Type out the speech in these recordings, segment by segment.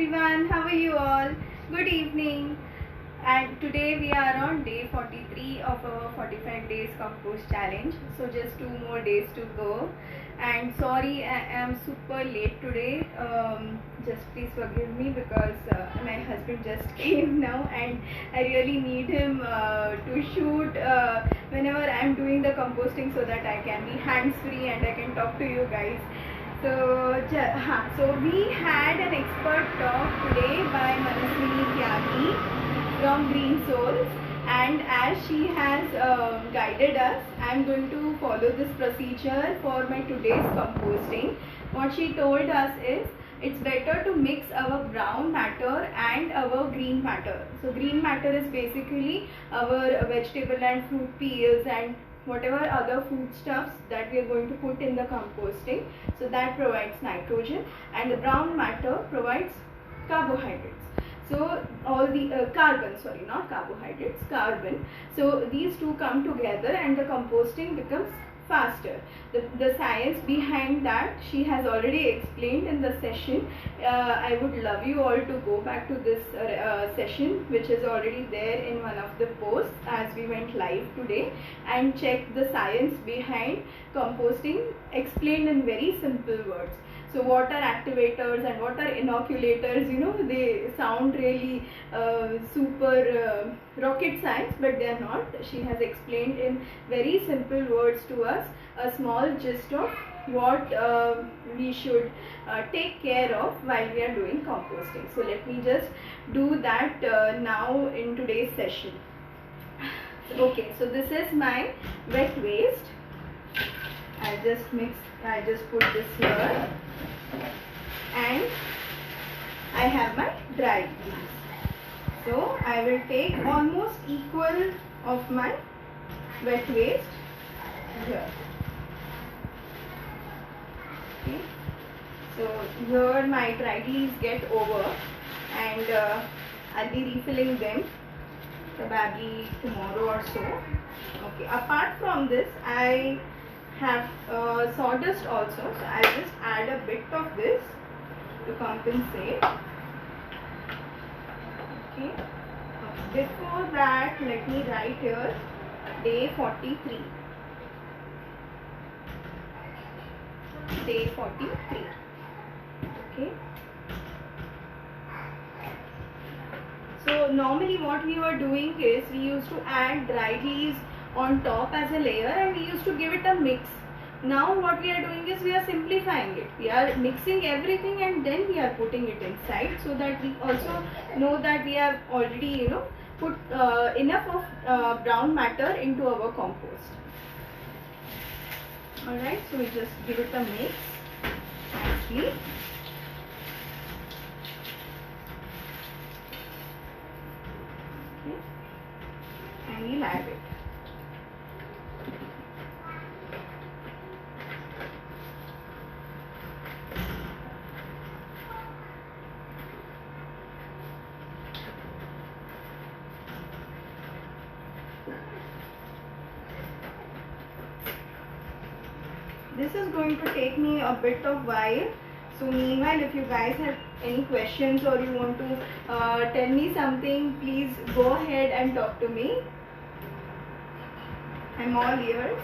everyone, how are you all? Good evening. And today we are on day 43 of our 45 days compost challenge. So just 2 more days to go. And sorry, I am super late today. Just please forgive me because my husband just came now and I really need him to shoot whenever I am doing the composting so that I can be hands free and I can talk to you guys. So we had an expert talk today by Manaswini Tyagi from Green Souls, and as she has guided us, I am going to follow this procedure for my today's composting. What she told us is it's better to mix our brown matter and our green matter. So green matter is basically our vegetable and fruit peels and whatever other foodstuffs that we are going to put in the composting. So that provides nitrogen, and the brown matter provides carbohydrates. So all the carbon, sorry, not carbohydrates, carbon. So these two come together and the composting becomes faster. The science behind that she has already explained in the session. I would love you all to go back to this session, which is already there in one of the posts as we went live today, and check the science behind composting explained in very simple words. So what are activators and what are inoculators? You know, they sound really super rocket science, but they are not. She has explained in very simple words to us a small gist of what we should take care of while we are doing composting. So let me just do that now in today's session. Okay, so this is my wet waste. I just put this here, and I have my dry leaves. So I will take almost equal of my wet waste here. Okay. So here my dry leaves get over, and I'll be refilling them probably tomorrow or so. Okay. Apart from this, I have sawdust also, so I'll just add a bit of this to compensate. Okay. Before that, let me write here day 43. Day 43. Okay. So normally what we were doing is we used to add dry leaves on top as a layer and we used to give it a mix. Now what we are doing is we are simplifying it. We are mixing everything and then we are putting it inside, so that we also know that we have already put enough of brown matter into our compost. Alright, so we just give it a mix nicely. Okay. And we'll add it. This is going to take me a bit of while. So meanwhile, if you guys have any questions or you want to tell me something, please go ahead and talk to me. I'm all ears.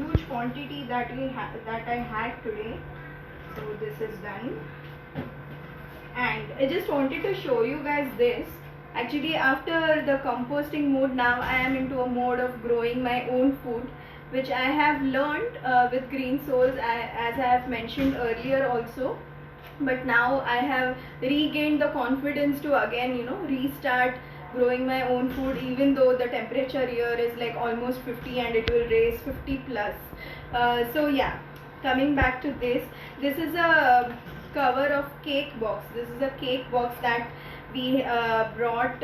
huge quantity that I had today. So this is done, and I just wanted to show you guys this. Actually, after the composting mode, now I am into a mode of growing my own food, which I have learned with Green Souls, as I have mentioned earlier also. But now I have regained the confidence to again, restart growing my own food, even though the temperature here is like almost 50 and it will raise 50 plus. So yeah, coming back to this is a cover of cake box. This is a cake box that we brought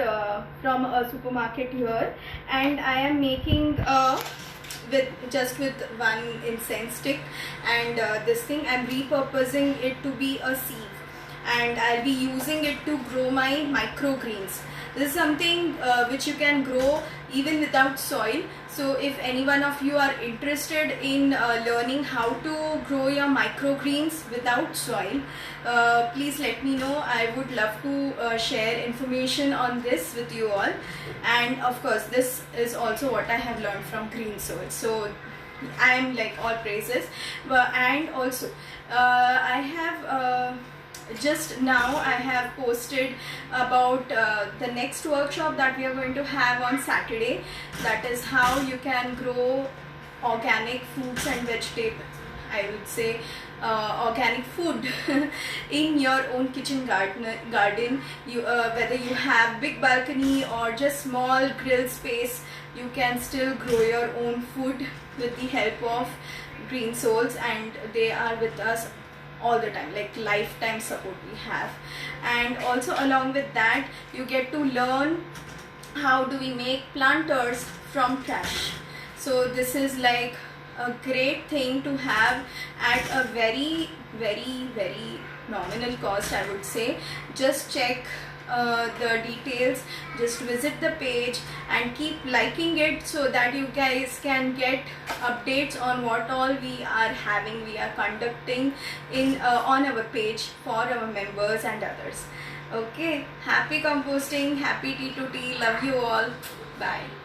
from a supermarket here, and I am making with one incense stick, and this thing I'm repurposing it to be a sieve, and I'll be using it to grow my microgreens. This is something which you can grow even without soil. So if any one of you are interested in learning how to grow your microgreens without soil, please let me know. I would love to share information on this with you all. And of course, this is also what I have learned from Green Soul. So I am like all praises. And also I have just now I have posted about the next workshop that we are going to have on Saturday. That is how you can grow organic fruits and vegetables, I would say organic food in your own kitchen garden. You whether you have big balcony or just small grill space, you can still grow your own food with the help of Green Souls, and they are with us all the time, like lifetime support we have. And also along with that, you get to learn how do we make planters from trash. So this is like a great thing to have at a very nominal cost, I would say. Just check the details, just visit the page and keep liking it, so that you guys can get updates on what all we are conducting in on our page for our members and others. Okay, happy composting, happy T2T, love you all, bye.